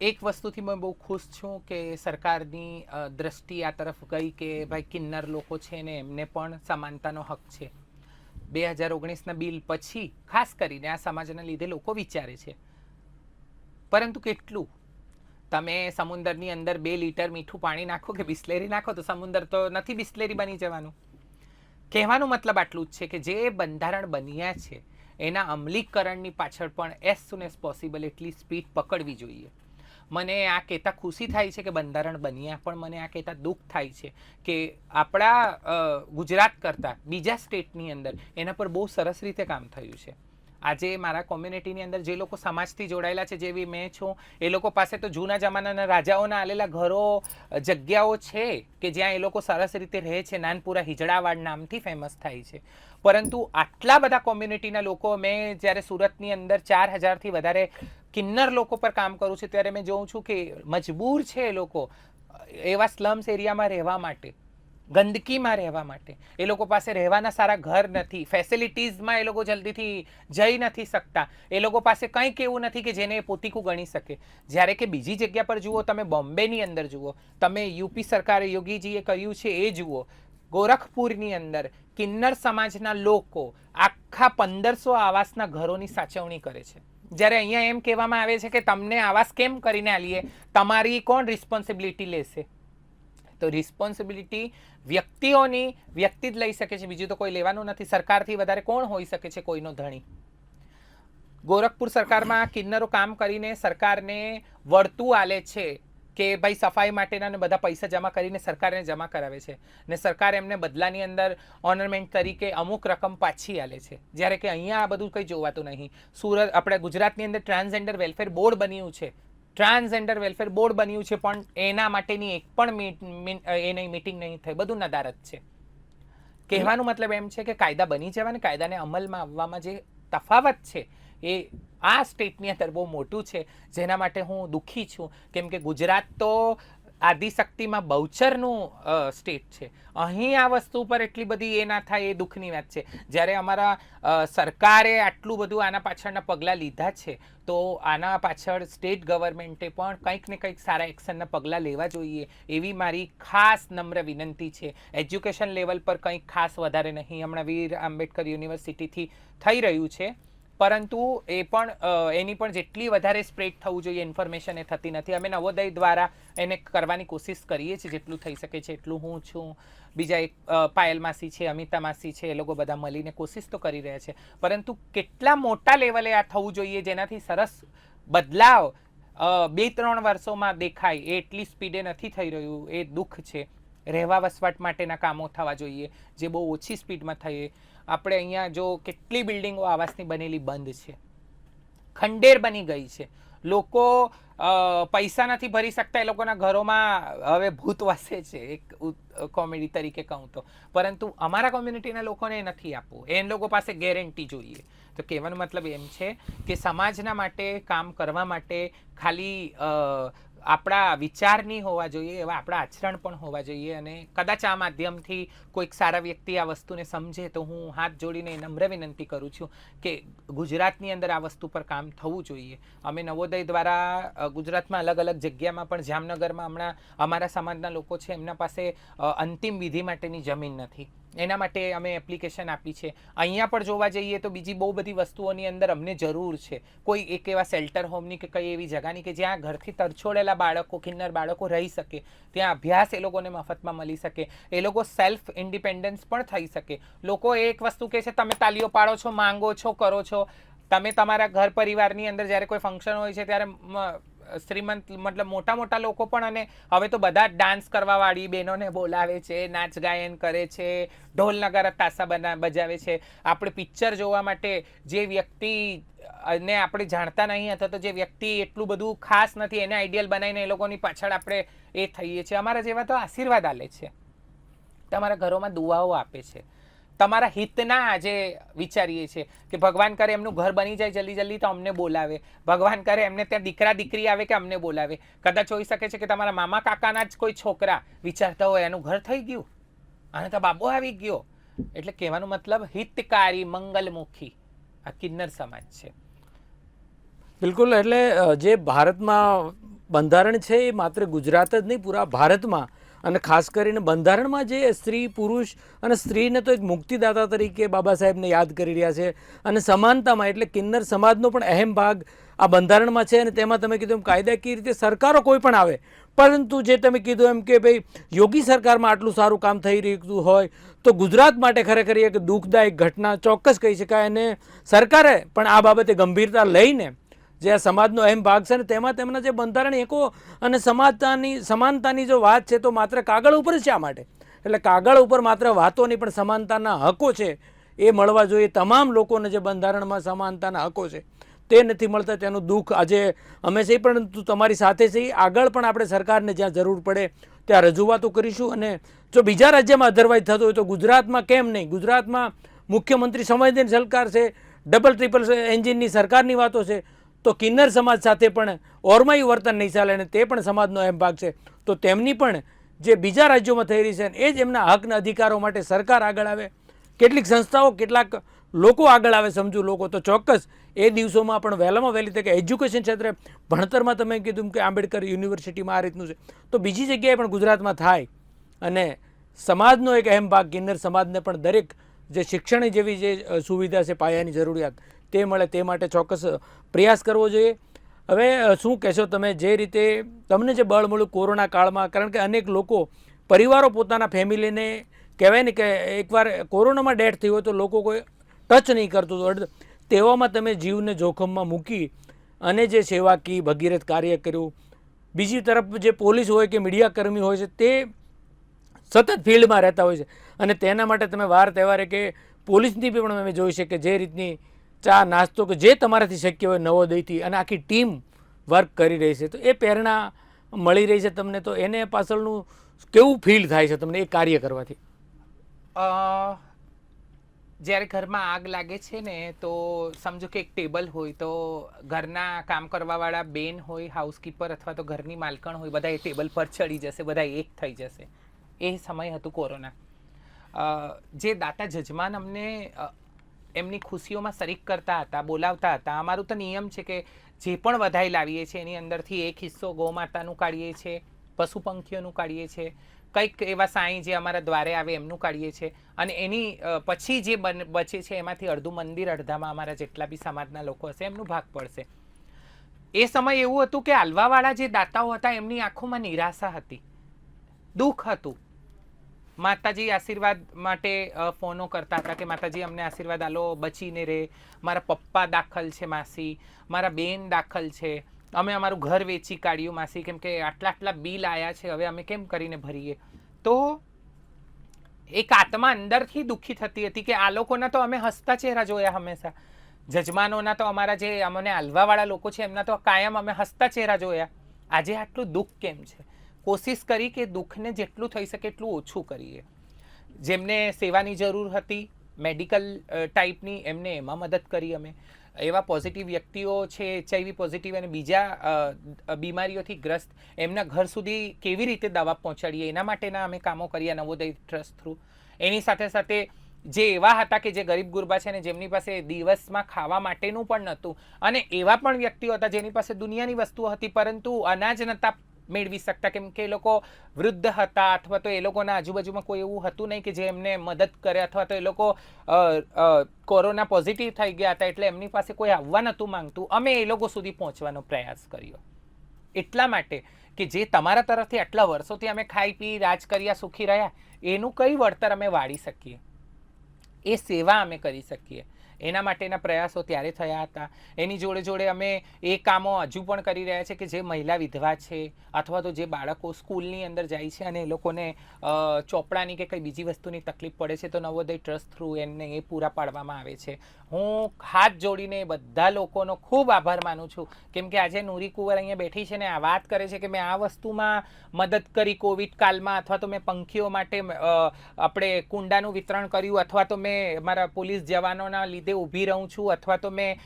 એક વસ્તુથી મેં બહુ ખુશ છું કે સરકારની દ્રષ્ટિ આ તરફ ગઈ કે ભાઈ કિન્નર લોકો છે ને એમને પણ સમાનતાનો હક છે. 2019ના બિલ પછી ખાસ કરીને આ સમાજના લીધે લોકો વિચારે છે, પરંતુ કેટલું? તમે સમુદ્રની અંદર 2 લીટર મીઠું પાણી નાખો કે બિસ્લેરી નાખો તો સમુદ્ર તો નથી બિસ્લેરી બની જવાનું. કહેવાનો મતલબ આટલું જ છે કે જે બંધારણ બન્યા છે એના અમલીકરણની પાછળ પણ એઝ સુન એઝ પોસિબલ એટલી સ્પીડ પકડવી જોઈએ. મને આ કહેતા ખુશી થાય છે કે બંધારણ બન્યા, પણ મને આ કહેતા દુઃખ થાય છે કે આપણા ગુજરાત કરતાં બીજા સ્ટેટની અંદર એના પર બહુ સરસ રીતે કામ થયું છે. આજે મારા કોમ્યુનિટીની અંદર જે લોકો સમાજથી જોડાયેલા છે, જેવી મેં છું, એ લોકો પાસે તો જૂના જમાનાના રાજાઓના આલેલા ઘરો, જગ્યાઓ છે કે જ્યાં એ લોકો સરસ રીતે રહે છે. નાનપુરા હિજડાવાડ નામથી ફેમસ થાય છે. પરંતુ આટલા બધા કોમ્યુનિટીના લોકો, મેં જ્યારે સુરતની અંદર 4000થી વધારે કિન્નર લોકો પર કામ કરું છું ત્યારે મેં જોઉં છું કે મજબૂર છે એ લોકો એવા સ્લમ્સ એરિયામાં રહેવા માટે, ગંદકીમાં રહેવા માટે. એ લોકો પાસે રહેવાના સારા ઘર નથી, ફેસિલિટીઝમાં એ લોકો જલ્દીથી જઈ નથી શકતા. એ લોકો પાસે કંઈક એવું નથી કે જેને એ પોતીકું ગણી શકે. જ્યારે કે બીજી જગ્યા પર જુઓ, તમે બોમ્બેની અંદર જુઓ, તમે યુપી સરકારે યોગીજીએ કર્યું છે એ જુઓ. ગોરખપુરની અંદર કિન્નર સમાજના લોકો આખા 1500 આવાસના ઘરોની સાચવણી કરે છે. જ્યારે અહીંયા એમ કહેવામાં આવે છે કે તમને આવાસ કેમ કરીને આલીએ, તમારી કોણ રિસ્પોન્સિબિલિટી લેશે? તો રિસ્પોન્સિબિલિટી વ્યક્તિઓની વ્યક્તિ જ લઈ શકે છે, બીજું તો કોઈ લેવાનું નથી. સરકારથી વધારે કોણ હોઈ શકે છે કોઈનો ધણી? ગોરખપુર સરકારમાં કિન્નરો કામ કરીને સરકારને વળતું આલે છે કે ભાઈ સફાઈ માટેના ને બધા પૈસા જમા કરીને સરકારને જમા કરાવે છે, ને સરકાર એમને બદલાની અંદર ઓર્નમેન્ટ તરીકે અમુક રકમ પાછી આલે છે. જ્યારે કે અહીંયા આ બધું કંઈ જોવાતું નહીં. સુરત, આપણે ગુજરાતની અંદર ટ્રાન્સજેન્ડર વેલફેર બોર્ડ બન્યું છે, ટ્રાન્સજેન્ડર વેલફેર બોર્ડ બન્યું છે, પણ એના માટેની એક પણ એની મીટિંગ નહીં થઈ. બધું નદારત છે. કહેવાનો મતલબ એમ છે કે કાયદા બની જવા ને કાયદાને અમલમાં આવવામાં જે તફાવત છે એ આ સ્ટેટની અંદર બહુ મોટું છે, જેના માટે હું દુઃખી છું. કેમ કે ગુજરાત તો આદિશક્તિમાં બહુચરનું સ્ટેટ છે. અહીં આ વસ્તુ પર એટલી બધી એ ના થાય એ દુઃખની વાત છે. જ્યારે અમારા સરકારે આટલું બધું આના પાછળના પગલાં લીધા છે, તો આના પાછળ સ્ટેટ ગવર્મેન્ટે પણ કંઈક ને કંઈક સારા એક્શનના પગલાં લેવા જોઈએ એવી મારી ખાસ નમ્ર વિનંતી છે. એજ્યુકેશન લેવલ પર કંઈક ખાસ વધારે નહીં. હમણાં વીર આંબેડકર યુનિવર્સિટીથી થઈ રહ્યું છે પરંતુ એ પણ એની પણ જેટલી વધારે સ્પ્રેડ થવું જોઈએ ઇન્ફોર્મેશન એ થતી નથી. અમે નવોદય દ્વારા એને કરવાની કોશિશ કરીએ છીએ જેટલું થઈ શકે છે એટલું. હું છું, બીજા એક પાયલ માસી છે, અમિતા માસી છે, એ લોકો બધા મળીને કોશિશ તો કરી રહ્યા છે. પરંતુ કેટલા મોટા લેવલે આ થવું જોઈએ જેનાથી સરસ બદલાવ 2-3 વર્ષોમાં દેખાય, એ એટલી સ્પીડે નથી થઈ રહ્યું. એ દુઃખ છે. રહેવા વસવાટ માટેના કામો થવા જોઈએ જે બહુ ઓછી સ્પીડમાં થઈએ. આપણે અહીંયા જો કેટલી બિલ્ડિંગો આવાસની બનેલી બંધ છે, ખંડેર બની ગઈ છે. લોકો પૈસા નથી ભરી શકતા, એ લોકોના ઘરોમાં હવે ભૂત વસે છે, એક કોમેડી તરીકે કહું તો. પરંતુ અમારા કોમ્યુનિટીના લોકોને નથી આપવું, એ લોકો પાસે ગેરંટી જોઈએ. તો કહેવાનો મતલબ એમ છે કે સમાજના માટે કામ કરવા માટે ખાલી આપણા વિચાર નહીં હોવા જોઈએ, એવા આપણા આચરણ પણ હોવા જોઈએ. અને કદાચ આ માધ્યમથી કોઈક સારા વ્યક્તિ આ વસ્તુને સમજે તો હું હાથ જોડીને નમ્ર વિનંતી કરું છું કે ગુજરાતની અંદર આ વસ્તુ પર કામ થવું જોઈએ. અમે નવોદય દ્વારા ગુજરાતમાં અલગ અલગ જગ્યામાં પણ, જામનગરમાં હમણાં અમારા સમાજના લોકો છે, એમના પાસે અંતિમ વિધિ માટેની જમીન નથી, એના માટે અમે એપ્લિકેશન આપી છે. અહીંયા પણ જોવા જઈએ તો બીજી બહુ બધી વસ્તુઓની અંદર અમને જરૂર છે. કોઈ એક એવા શેલ્ટર હોમની કે કઈ એવી જગાની કે જ્યાં ઘરથી તરછોડેલા બાળકો, કિન્નર બાળકો રહી શકે, ત્યાં અભ્યાસ એ લોકોને મફતમાં મળી શકે, એ લોકો સેલ્ફ ઇન્ડિપેન્ડન્સ પણ થઈ શકે. લોકો એક વસ્તુ કહે છે તમે તાલીઓ પાડો છો, માંગો છો, કરો છો. તમે તમારા ઘર પરિવારની અંદર જ્યારે કોઈ ફંક્શન હોય છે ત્યારે શ્રીમંત મતલબ મોટા મોટા લોકો પણ, અને હવે તો બધા ડાન્સ કરવા વાળી બહેનોને બોલાવે છે, નાચ ગાયન કરે છે, ઢોલ નગારા તાસા બજાવે છે. આપણે પિક્ચર જોવા માટે જે વ્યક્તિ ને આપણે જાણતા નહીં, અથવા તો જે વ્યક્તિ એટલું બધું ખાસ નથી, એને આઈડિયલ બનાવીને એ લોકોની પાછળ આપણે એ થઈએ છીએ. અમારા જેવા તો આશીર્વાદ આલે છે, તમારા ઘરોમાં દુઆઓ આપે છે, તમારા હિતના આજે વિચારીએ છીએ કે ભગવાન કરે એમનું ઘર બની જાય જલ્દી જલ્દી તો અમને બોલાવે, ભગવાન કરે એમને ત્યાં દીકરા દીકરી આવે કે અમને બોલાવે. કદાચ હોઈ શકે છે કે તમારા મામા કાકાના જ કોઈ છોકરા વિચારતા હોય એનું ઘર થઈ ગયું, અને તો બાબો આવી ગયો. એટલે કહેવાનો મતલબ હિતકારી, મંગલમુખી આ કિન્નર સમાજ છે. બિલકુલ. એટલે જે ભારતમાં બંધારણ છે એ માત્ર ગુજરાત જ નહીં, પૂરા ભારતમાં, અને ખાસ કરીને બંધારણમાં જે સ્ત્રી પુરુષ અને સ્ત્રીને તો એક મુક્તિદાતા તરીકે બાબા સાહેબને યાદ કરી રહ્યા છે. અને સમાનતામાં એટલે કિન્નર સમાજનો પણ અહેમ ભાગ આ બંધારણમાં છે. અને તેમાં તમે કીધું એમ કાયદાકીય રીતે સરકારો કોઈ પણ આવે, પરંતુ જે તમે કીધું એમ કે ભાઈ યોગી સરકારમાં આટલું સારું કામ થઈ રહ્યું હોય તો ગુજરાત માટે ખરેખર એક દુઃખદાયક ઘટના ચોક્કસ કહી શકાય. અને સરકારે પણ આ બાબતે ગંભીરતા લઈને જે આ સમાજનો અહેમ ભાગ છે ને તેમાં તેમના જે બંધારણ એકો અને સમાનતાની જો વાત છે તો માત્ર કાગળ ઉપર જ શા માટે? એટલે કાગળ ઉપર માત્ર વાતો નહીં પણ સમાનતાના હકો છે એ મળવા જોઈએ તમામ લોકોને. જે બંધારણમાં સમાનતાના હકો છે તે નથી મળતા, તેનું દુઃખ આજે અમે છે, પરંતુ તમારી સાથે છે. આગળ પણ આપણે સરકારને જ્યાં જરૂર પડે ત્યાં રજૂઆતો કરીશું. અને જો બીજા રાજ્યમાં અધરવાઇઝ થતું હોય તો ગુજરાતમાં કેમ નહીં? ગુજરાતમાં મુખ્યમંત્રી સંવેદનશીલ સરકાર છે, ડબલ ટ્રિપલ એન્જિનની સરકારની વાતો છે, તો કિન્નર સમાજ સાથે પણ ઓરમાયું વર્તન નહીં ચાલે. અને તે પણ સમાજનો અહેમ ભાગ છે, તો તેમની પણ જે બીજા રાજ્યોમાં થઈ રહી છે એ જ એમના હકના અધિકારો માટે સરકાર આગળ આવે, કેટલીક સંસ્થાઓ, કેટલાક લોકો આગળ આવે, સમજુ લોકો, તો ચોક્કસ એ દિવસોમાં પણ વહેલામાં વહેલી તકે એજ્યુકેશન ક્ષેત્રે, ભણતરમાં તમે કીધું કે આંબેડકર યુનિવર્સિટીમાં આ રીતનું છે, તો બીજી જગ્યાએ પણ ગુજરાતમાં થાય. અને સમાજનો એક અહેમ ભાગ કિન્નર સમાજને પણ દરેક જે શિક્ષણ જેવી જે સુવિધા છે, પાયાની જરૂરિયાત તે મળે, તે માટે ચોક્કસ પ્રયાસ કરવો જોઈએ. હવે શું કહેશો તમે, જે રીતે તમને જે બળ મળ્યું કોરોના કાળમાં, કારણ કે અનેક લોકો, પરિવારો પોતાના ફેમિલીને કહેવાય ને કે એકવાર કોરોનામાં ડેથ થઈ હોય તો લોકો કોઈ ટચ નહીં કરતું હતું, તેવામાં તમે જીવને જોખમમાં મૂકી અને જે સેવાકીય ભગીરથ કાર્ય કર્યું. બીજી તરફ જે પોલીસ હોય કે મીડિયા કર્મી હોય છે તે સતત ફિલ્ડમાં રહેતા હોય છે, અને તેના માટે તમે વાર તહેવારે કે પોલીસની પણ અમે જોઈ છે કે જે રીતની ચા નાસ્તો કે જે તમારાથી શક્ય હોય નવોદયથી, અને આખી ટીમ વર્ક કરી રહી છે, તો એ પ્રેરણા મળી રહી છે તમને, તો એને પાછળનું કેવું ફીલ થાય છે તમને એ કાર્ય કરવાથી? જ્યારે ઘરમાં આગ લાગે છે ને તો સમજો કે એક ટેબલ હોય તો ઘરના કામ કરવાવાળા બેન હોય, હાઉસકીપર અથવા તો ઘરની માલકણ હોય, બધા એ ટેબલ પર ચડી જશે, બધા એક થઈ જશે. એ સમય હતું કોરોના. જે દાતા જજમાન અમને એમની ખુશીઓમાં શરીક કરતા હતા, બોલાવતા હતા. અમારું તો નિયમ છે કે જે પણ વધાઈ લાવીએ છીએ એની અંદરથી એક હિસ્સો ગૌ માતાનું કાઢીએ છીએ, પશુ પંખીઓનું કાઢીએ છીએ, કંઈક એવા સાંઈ જે અમારા દ્વારે આવે એમનું કાઢીએ છીએ અને એની પછી જે બચે છે એમાંથી અડધું મંદિર, અડધામાં અમારા જેટલા બી સમાજના લોકો હશે એમનું ભાગ પડશે. એ સમય એવું હતું કે આલ્વાવાળા જે દાતાઓ હતા એમની આંખોમાં નિરાશા હતી, દુઃખ હતું. માતાજી આશીર્વાદ માટે ફોનો કરતા હતા કે માતાજી અમને આશીર્વાદ આલો, બચીને રહે, મારા પપ્પા દાખલ છે માસી, મારા બેન દાખલ છે, અમે અમારું ઘર વેચી કાઢ્યું માસી કેમ કે આટલા બિલ આવ્યા છે, હવે અમે કેમ કરીને ભરીએ. તો એક આત્મા અંદરથી દુઃખી થતી હતી કે આ લોકોના તો અમે હસતા ચહેરા જોયા હંમેશા, જજમાનોના તો અમારા જે અમને આલ્વાવાળા લોકો છે એમના તો કાયમ અમે હસતા ચહેરા જોયા, આજે આટલું દુઃખ કેમ છે. કોશિશ કરી કે દુઃખને જેટલું થઈ શકે એટલું ઓછું કરીએ. જેમને સેવાની જરૂર હતી મેડિકલ ટાઈપની એમને એમાં મદદ કરી અમે. એવા પોઝિટિવ વ્યક્તિઓ છે HIV પોઝિટિવ અને બીજા બીમારીઓથી ગ્રસ્ત, એમના ઘર સુધી કેવી રીતે દવા પહોંચાડીએ એના માટેના અમે કામો કર્યા નવોદય ટ્રસ્ટ થ્રુ. એની સાથે સાથે જે એવા હતા કે જે ગરીબ ગુરબા છે ને જેમની પાસે દિવસમાં ખાવા માટેનું પણ નહોતું અને એવા પણ વ્યક્તિઓ હતા જેની પાસે દુનિયાની વસ્તુઓ હતી પરંતુ અનાજ નહોતા મેળવી શકતા કેમ કે એ લોકો વૃદ્ધ હતા અથવા તો એ લોકોના આજુબાજુમાં કોઈ એવું હતું નહીં કે જે એમને મદદ કરે અથવા તો એ લોકો કોરોના પોઝિટિવ થઈ ગયા હતા એટલે એમની પાસે કોઈ આવવા નહોતું માંગતું. અમે એ લોકો સુધી પહોંચવાનો પ્રયાસ કર્યો એટલા માટે કે જે તમારા તરફથી આટલા વર્ષોથી અમે ખાઈ પી રાજ કર્યા સુખી રહ્યા એનું કઈ વળતર અમે વાળી શકીએ, એ સેવા અમે કરી શકીએ. એના માટેના પ્રયાસો ત્યારે થયા હતા. એની જોડે જોડે અમે એ કામો હજુ પણ કરી રહ્યા છે કે જે મહિલા વિધવા છે અથવા તો જે બાળકો સ્કૂલની અંદર જાય છે અને એ લોકોને ચોપડાની કે કંઈ બીજી વસ્તુની તકલીફ પડે છે તો નવોદય ટ્રસ્ટ થ્રુ એમને એ પૂરા પાડવામાં આવે છે. હું હાથ જોડીને બધા લોકોનો ખૂબ આભાર માનું છું કેમ કે આજે નૂરી કુંવર અહીંયા બેઠી છે ને આ વાત કરે છે કે મેં આ વસ્તુમાં મદદ કરી કોવિડ કાળમાં અથવા તો મેં પંખીઓ માટે આપણે કુંડાનું વિતરણ કર્યું અથવા તો મેં મારા પોલીસ જવાનોના લીધે ઊભી રહું છું અથવા તો મેં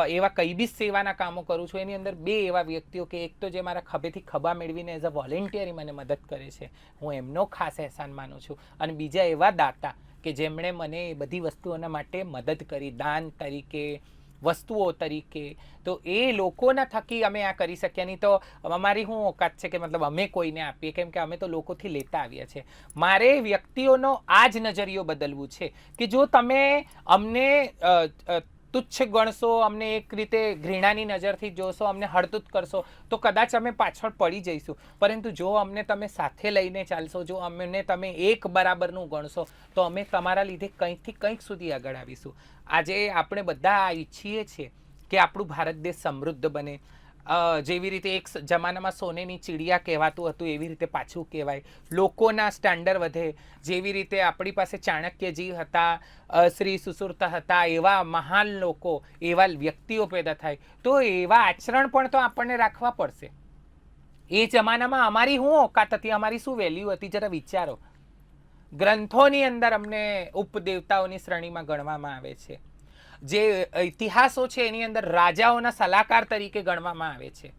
એવા કઈ બી સેવાના કામો કરું છું. એની અંદર બે એવા વ્યક્તિઓ કે એક તો જે મારા ખભેથી ખભા મેળવીને એઝ અ વોલેન્ટિયરી મને મદદ કરે છે, હું એમનો ખાસ અહેસાન માનું છું. અને બીજા એવા દાતા કે જેમણે મને એ બધી વસ્તુઓના માટે મદદ કરી દાન તરીકે, વસ્તુઓ તરીકે. તો એ લોકોના થકી અમે આ કરી શક્યા. નહીં તો અમારી શું ઓકાત છે કે મતલબ અમે કોઈને આપીએ કેમ કે અમે તો લોકોથી લેતા આવ્યા છે. મારે વ્યક્તિઓનો આ જ નજરિયો બદલવું છે કે જો તમે અમને તુચ્છ ગણશો, અમને એક રીતે ઘૃણાની નજરથી જોશો, અમને હળતુત કરશો તો કદાચ અમે પાછળ પડી જઈશું. પરંતુ જો અમને તમે સાથે લઈને ચાલશો, જો અમને તમે એક બરાબરનું ગણશો તો અમે તમારા લીધે કંઈકથી કંઈક સુધી આગળ આવીશું. આજે આપણે બધા ઈચ્છીએ છીએ કે આપણું ભારત દેશ સમૃદ્ધ બને. જેવી રીતે એક જમાનામાં સોનેની ચીડિયા કહેવાતું હતું એવી રીતે પાછું કહેવાય, લોકોના સ્ટાન્ડર્ડ વધે. જેવી રીતે આપણી પાસે ચાણક્યજી હતા, શ્રી સુશ્રુત હતા, એવા મહાન લોકો, એવા વ્યક્તિઓ પેદા થાય તો એવા આચરણ પણ તો આપણને રાખવા પડશે. એ જમાનામાં અમારી શું ઓકાત હતી, અમારી શું વેલ્યુ હતી, જરા વિચારો. ગ્રંથોની અંદર અમને ઉપદેવતાઓની શ્રેણીમાં ગણવામાં આવે છે. જે ઇતિહાસો છે એની અંદર રાજાઓના સલાહકાર તરીકે ગણવામાં આવે છે.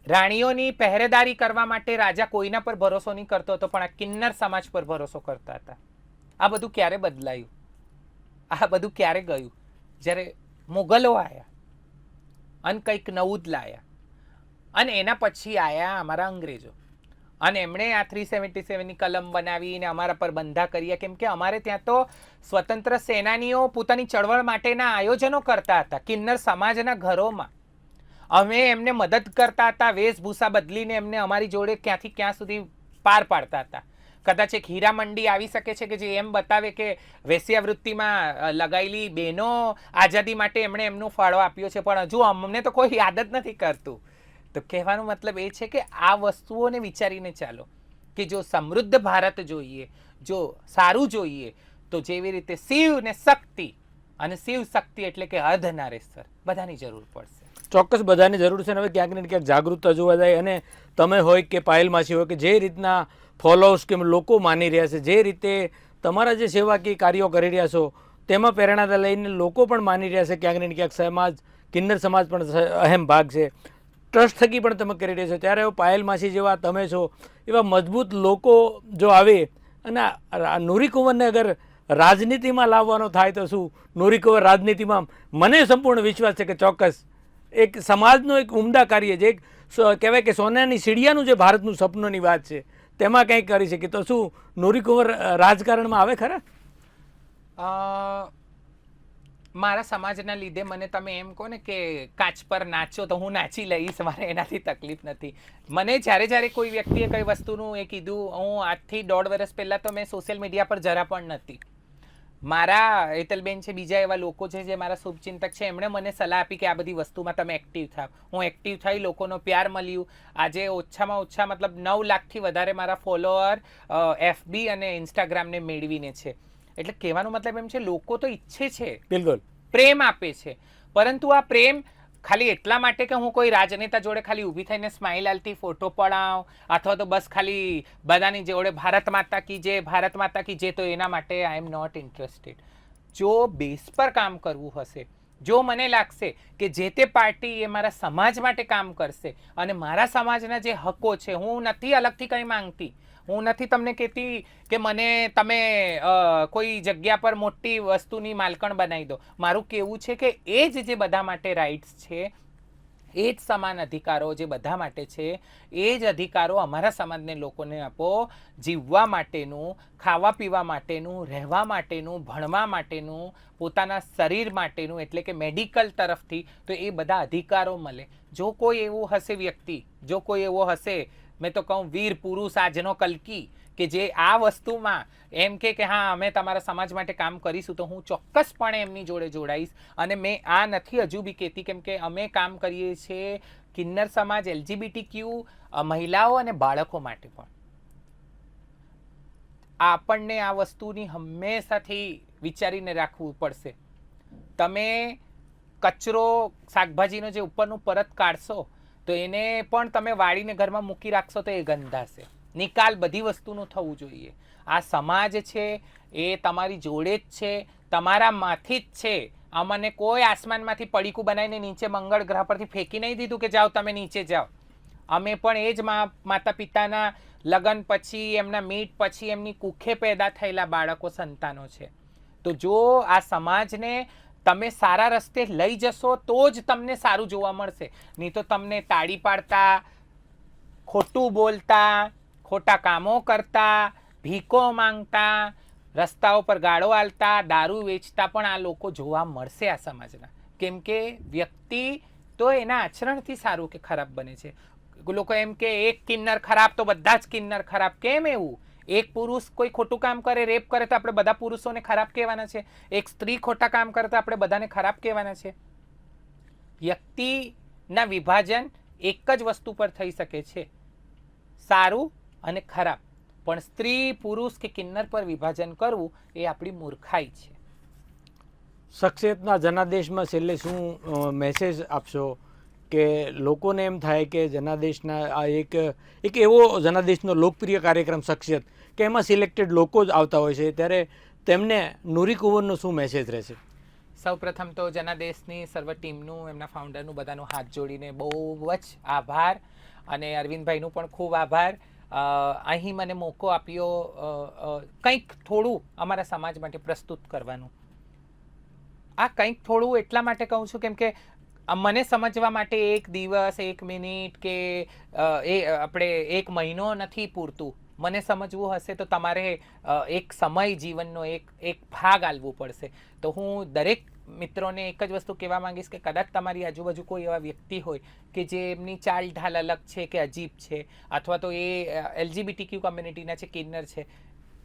રાણીઓની પહેરેદારી કરવા માટે રાજા કોઈના પર ભરોસો નહીં કરતો હતો પણ આ કિન્નર સમાજ પર ભરોસો કરતા હતા. આ બધું ક્યારે બદલાયું? આ બધું ક્યારે ગયું? જ્યારે મુગલો આવ્યા અને કંઈક નવું જ લાયા અને એના પછી આવ્યા અમારા અંગ્રેજો અને એમણે આ 377ની કલમ બનાવીને અમારા પર બંધા કર્યા કેમ કે અમારે ત્યાં તો સ્વતંત્ર સેનાનીઓ પોતાની ચળવળ માટેના આયોજનો કરતા હતા કિન્નર સમાજના ઘરોમાં. અમે એમને મદદ કરતા હતા, વેશભૂષા બદલીને એમને અમારી જોડે ક્યાંથી ક્યાં સુધી પાર પાડતા હતા. કદાચ એક હીરા મંડી આવી શકે છે કે જે એમ બતાવે કે વેશ્યાવૃત્તિમાં લગાયેલી બહેનો આઝાદી માટે એમણે એમનો ફાળો આપ્યો છે પણ હજુ અમને તો કોઈ યાદ જ નથી કરતું. તો કહેવાનો મતલબ એ છે કે આ વસ્તુઓને વિચારીને ચાલો કે જો સમૃદ્ધ ભારત જોઈએ, જો સારું જોઈએ તો જેવી રીતે શિવ ને શક્તિ અને શિવ શક્તિ એટલે કે અર્ધનારેશ્વર બધાની જરૂર પડશે. ચોક્કસ બધાની જરૂર છે. હવે ક્યાંક ને ક્યાંક જાગૃતતા જોવા જાય અને તમે હોય કે પાયલ માસી હોય કે જે રીતના ફોલોઅર્સ કે લોકો માની રહ્યા છે, જે રીતે તમારા જે સેવાકીય કાર્યો કરી રહ્યા છો તેમાં પ્રેરણા લઈને લોકો પણ માની રહ્યા છે. ક્યાંક ને ક્યાંક સમાજ, કિન્નર સમાજ પણ અહેમ ભાગ છે. ટ્રસ્ટ થકી પણ તમે કરી રહ્યા છો. ત્યારે પાયલ માસી જેવા તમે છો એવા મજબૂત લોકો જો આવે અને નૂરી કુંવરને અગર રાજનીતિમાં લાવવાનો થાય તો શું નૂરી કુંવર રાજનીતિમાં મને સંપૂર્ણ વિશ્વાસ છે કે ચોક્કસ એક સમાજનું એક ઉમદા કાર્ય છે. એક કહેવાય કે સોનાની સીડિયાનું જે ભારતનું સપનોની વાત છે તેમાં કંઈક કરી શકીએ. તો શું નૂરી કુંવર રાજકારણમાં આવે ખરા? મારા સમાજના લીધે મને તમે એમ કહો ને કે કાચ પર નાચો તો હું નાચી લઈશ, મારે એનાથી તકલીફ નથી. મને જ્યારે જ્યારે કોઈ વ્યક્તિએ કઈ વસ્તુનું એ કીધું, હું આજથી 1.5 વર્ષ પહેલાં તો મેં સોશિયલ મીડિયા પર જરા પણ નથી. મારા હેતલબેન છે, બીજા એવા લોકો છે જે મારા શુભચિંતક છે, એમણે મને સલાહ આપી કે આ બધી વસ્તુમાં તમે એક્ટિવ થાવ. હું એક્ટિવ થઈ, લોકોનો પ્યાર મળ્યું. આજે ઓછામાં ઓછા મતલબ 9 લાખથી વધારે મારા ફોલોઅર FB અને ઇન્સ્ટાગ્રામને મેળવીને છે. એટલે કહેવાનો મતલબ એમ છે, લોકો તો ઈચ્છે છે, બિલકુલ પ્રેમ આપે છે, પરંતુ આ પ્રેમ ખાલી એટલા માટે કે હું કોઈ રાજનેતા જોડે ખાલી ઊભી થઈને સ્માઇલ આલતી ફોટો પડાવ, અથવા તો બસ ખાલી બધાની જોડે ભારત માતા કી જય, ભારત માતા કી જય, તો એના માટે આઈ એમ નોટ ઇન્ટરેસ્ટેડ. જો બેઝ પર કામ કરવું હશે, જો મને લાગશે કે જે તે પાર્ટી એ મારા સમાજ માટે કામ કરશે અને મારા સમાજના જે હકો છે, હું નથી અલગથી કંઈ માંગતી. હું નથી તમને કહેતી કે મને તમે કોઈ જગ્યા પર મોટી વસ્તુની માલકણ બનાવી દો. મારું કહેવું છે કે એ જે બધા માટે રાઇટ્સ છે, એ જ સમાન અધિકારો જે બધા માટે છે, એ જ અધિકારો અમારા સમાજને લોકોને આપો. જીવવા માટેનું, ખાવા પીવા માટેનું, રહેવા માટેનું, ભણવા માટેનું, પોતાના શરીર માટેનું, એટલે કે મેડિકલ તરફથી, તો એ બધા અધિકારો મળે. જો કોઈ એવું હશે વ્યક્તિ, જો કોઈ એવો હશે, મેં તો કહું વીર પુરુષ આજનો કલ્કી, કે જે આ વસ્તુમાં એમ કે હા અમે તમારા સમાજ માટે કામ કરીશું, તો હું ચોક્કસપણે એમની જોડે જોડાઈશ. અને મેં આ નથી હજુ બી કહેતી, કેમ કે અમે કામ કરીએ છીએ કિન્નર સમાજ, LGBTQ, મહિલાઓ અને બાળકો માટે પણ. આપણને આ વસ્તુની હંમેશાથી વિચારીને રાખવું પડશે. તમે કચરો, શાકભાજીનો જે ઉપરનું પરત કાઢશો, તો એને પણ તમે વાળીને ઘરમાં મૂકી રાખશો તો એ ગંધાશે. નિકાલ બધી વસ્તુનું થવું જોઈએ. આ સમાજ છે એ તમારી જોડે જ છે, તમારામાંથી જ છે. અમને કોઈ આસમાનમાંથી પડીકું બનાવીને નીચે મંગળ ગ્રહ પરથી ફેંકી નહીં દીધું કે જાઓ તમે નીચે જાઓ. અમે પણ એ જ માતા પિતાના લગ્ન પછી, એમના મીટ પછી એમની કુખે પેદા થયેલા બાળકો, સંતાનો છે. તો જો આ સમાજને તમે સારા રસ્તે લઈ જશો તો જ તમને સારું જોવા મળશે. નહીં તો તમને તાળી પાડતા, ખોટું બોલતા, ખોટા કામો કરતા, ભીખો માંગતા, રસ્તાઓ પર ગાળો આલતા, દારૂ વેચતા પણ આ લોકો જોવા મળશે આ સમાજના. કેમ કે વ્યક્તિ તો એના આચરણથી સારું કે ખરાબ બને છે. લોકો એમ કે એક કિન્નર ખરાબ તો બધા જ કિન્નર ખરાબ. કેમ એવું? એક પુરુષ કોઈ ખોટું કામ કરે, રેપ કરે, તો આપણે બધા પુરુષોને ખરાબ કહેવાના છે? એક સ્ત્રી ખોટા કામ કરે તો આપણે બધાને ખરાબ કહેવાના છે? વ્યક્તિના વિભાજન એક જ વસ્તુ પર થઈ શકે છે, સારું અને ખરાબ. પણ સ્ત્રી, પુરુષ કે કિન્નર પર વિભાજન કરવું એ આપણી મૂર્ખાઈ છે. શખ્સિયતના જનાદેશમાં છેલ્લે શું મેસેજ આપશો કે લોકોને એમ થાય કે જનાદેશના આ એક એવો જનાદેશનો લોકપ્રિય કાર્યક્રમ શખ્સિયત કે એમાં સિલેક્ટેડ લોકો જ આવતા હોય છે, ત્યારે તેમને નૂરી કુંવરનો શું મેસેજ રહેશે? સૌપ્રથમ તો જનાદેશની સર્વ ટીમનું, એમના ફાઉન્ડરનું, બધાનું હાથ જોડીને બહુ જ આભાર, અને અરવિંદભાઈનું પણ ખૂબ આભાર. અહીં મને મોકો આપ્યો કંઈક થોડું અમારા સમાજ માટે પ્રસ્તુત કરવાનું. આ કંઈક થોડું એટલા માટે કહું છું કેમ કે મને સમજવા માટે 1 દિવસ, 1 મિનિટ કે આપણે 1 મહિનો નથી પૂરતું. મને સમજવું હશે તો તમારે એક સમય, જીવનનો એક ભાગ આલવું પડશે. તો હું દરેક મિત્રોને એક જ વસ્તુ કહેવા માંગીશ કે કદાચ તમારી આજુબાજુ કોઈ એવા વ્યક્તિ હોય કે જે એમની ચાલ ઢાલ અલગ છે કે અજીબ છે, અથવા તો એ LGBTQ કમ્યુનિટીના છે, કિન્નર છે,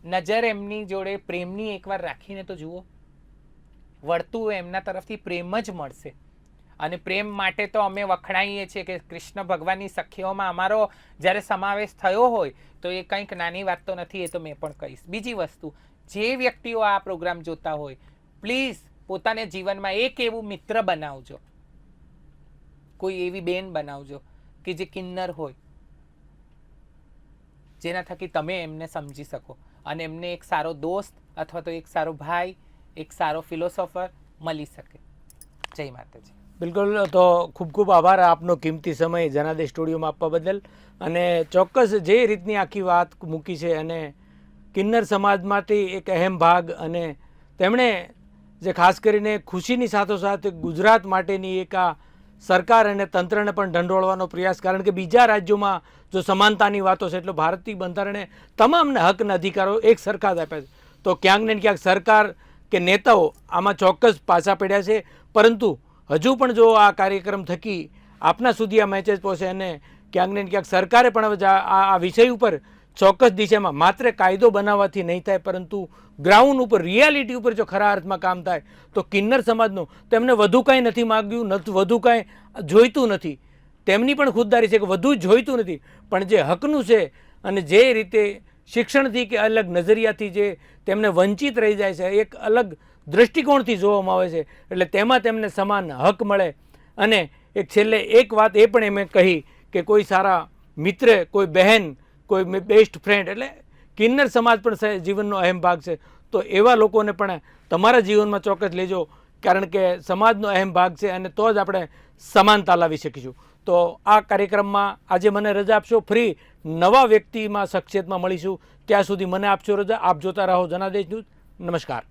નજર એમની જોડે પ્રેમની એકવાર રાખીને તો જુઓ. વળતું એમના તરફથી પ્રેમ જ મળશે. અને પ્રેમ માટે તો અમે વખણાઈએ છીએ કે કૃષ્ણ ભગવાનની સખીઓમાં અમારો જ્યારે સમાવેશ થયો હોય તો એ કંઈક નાની વાત તો નથી. એ તો મેં પણ કહીશ. બીજી વસ્તુ, જે વ્યક્તિઓ આ પ્રોગ્રામ જોતા હોય, પ્લીઝ પોતાને જીવનમાં એક એવું મિત્ર બનાવજો, કોઈ એવી બેન બનાવજો કે જે કિન્નર હોય, જેના થકી તમે એમને સમજી શકો અને એમને એક સારો દોસ્ત અથવા તો એક સારો ભાઈ, એક સારો ફિલોસોફર મળી શકે. જય માતાજી. બિલકુલ. તો ખૂબ ખૂબ આભાર આપનો કિંમતી સમય જનાદેશ સ્ટુડિયોમાં આપવા બદલ. અને ચોક્કસ જે રીતની આખી વાત મૂકી છે, અને કિન્નર સમાજમાંથી એક અહેમ ભાગ, અને તેમણે જે ખાસ કરીને ખુશીની સાથોસાથ ગુજરાત માટેની એક આ સરકાર અને તંત્રને પણ ઢંઢોળવાનો પ્રયાસ, કારણ કે બીજા રાજ્યોમાં જો સમાનતાની વાતો છે એટલે ભારતીય બંધારણે તમામને હક અને અધિકારો એક સરખા જ આપ્યા છે. તો ક્યાંક ને ક્યાંક સરકાર કે નેતાઓ આમાં ચોક્કસ પાછા પડ્યા છે. પરંતુ હજુ પણ જો આ કાર્યક્રમ થકી આપના સુધી આ મેસેજ પહોંચે અને ક્યાંક ને ક્યાંક સરકારે પણ હવે આ વિષય ઉપર ચોક્કસ દિશામાં માત્ર કાયદો બનાવવાથી નહીં થાય, પરંતુ ગ્રાઉન્ડ ઉપર રિયાલિટી ઉપર જો ખરા અર્થમાં કામ થાય તો કિન્નર સમાજનું તેમને વધુ કાંઈ નથી માગ્યું, વધુ કાંઈ જોઈતું નથી. તેમની પણ ખુદદારી છે કે વધુ જોઈતું નથી, પણ જે હકનું છે અને જે રીતે શિક્ષણથી કે અલગ નજરિયાથી જે તેમને વંચિત રહી જાય છે, એક અલગ દૃષ્ટિકોણથી જોવામાં આવે છે, એટલે તેમાં તેમને સમાન હક મળે. અને એક છેલ્લે એક વાત એ પણ એમ કહી કે કોઈ સારા મિત્ર, કોઈ બહેન, કોઈ બેસ્ટ ફ્રેન્ડ, એટલે કિન્નર સમાજ પણ જીવનનો અહેમ ભાગ છે. તો એવા લોકોને પણ તમારા જીવનમાં ચોક્કસ લેજો, કારણ કે સમાજનો અહેમ ભાગ છે અને તો જ આપણે સમાનતા લાવી શકીશું. તો આ કાર્યક્રમમાં આજે મને રજા આપશો. ફરી નવા વ્યક્તિમાં શખ્સિયતમાં મળીશું. ત્યાં સુધી મને આપશો રજા. આપ જોતા રહો જનાદેશ ન્યૂઝ. નમસ્કાર.